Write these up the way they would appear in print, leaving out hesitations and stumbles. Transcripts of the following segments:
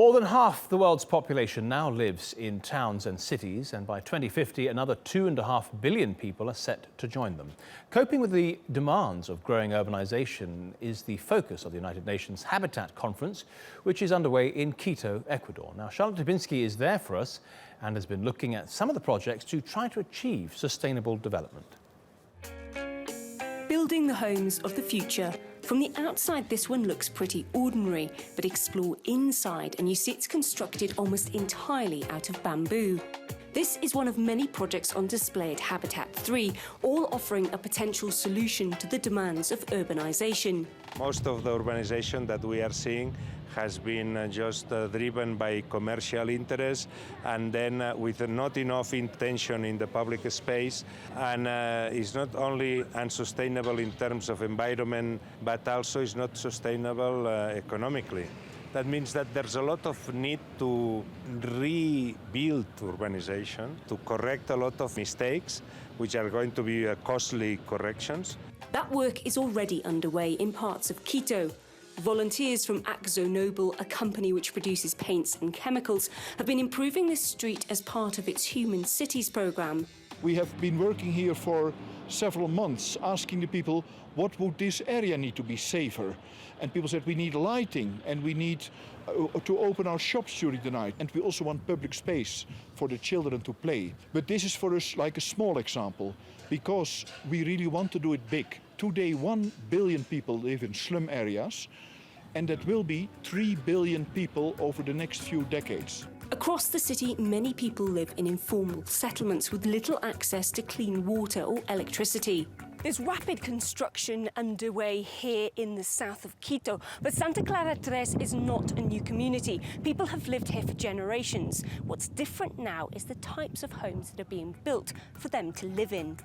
More than half the world's population now lives in towns and cities, and by 2050 another 2.5 billion people are set to join them. Coping with the demands of growing urbanization is the focus of the United Nations Habitat Conference, which is underway in Quito, Ecuador. Now, Charlotte Dubinsky is there for us and has been looking at some of the projects to try to achieve sustainable development. Building the homes of the future. From the outside, this one looks pretty ordinary, but explore inside and you see it's constructed almost entirely out of bamboo. This is one of many projects on display at Habitat 3, all offering a potential solution to the demands of urbanization. Most of the urbanization that we are seeing has been just driven by commercial interests and then with not enough intention in the public space, and is not only unsustainable in terms of environment but also is not sustainable economically. That means that there's a lot of need to rebuild urbanization, to correct a lot of mistakes, which are going to be costly corrections. That work is already underway in parts of Quito. Volunteers from AkzoNobel, a company which produces paints and chemicals, have been improving this street as part of its Human Cities programme. We have been working here for several months, asking the people, what would this area need to be safer? And people said, we need lighting and we need to open our shops during the night. And we also want public space for the children to play. But this is for us like a small example, because we really want to do it big. Today, 1 billion people live in slum areas, and that will be 3 billion people over the next few decades. Across the city, many people live in informal settlements with little access to clean water or electricity. There's rapid construction underway here in the south of Quito, but Santa Clara 3 is not a new community. People have lived here for generations. What's different now is the types of homes that are being built for them to live in.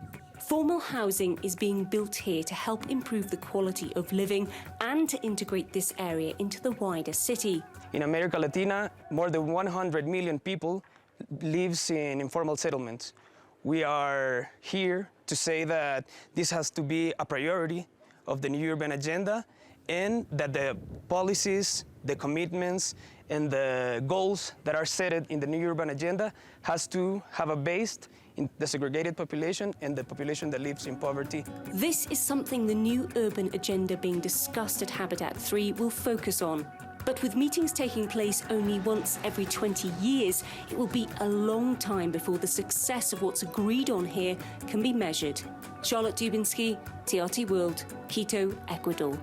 Formal housing is being built here to help improve the quality of living and to integrate this area into the wider city. In America Latina, more than 100 million people lives in informal settlements. We are here to say that this has to be a priority of the new urban agenda, and that the policies, the commitments, and the goals that are set in the new urban agenda has to have a base in the segregated population and the population that lives in poverty. This is something the new urban agenda being discussed at Habitat 3 will focus on. But with meetings taking place only once every 20 years, it will be a long time before the success of what's agreed on here can be measured. Charlotte Dubinsky, TRT World, Quito, Ecuador.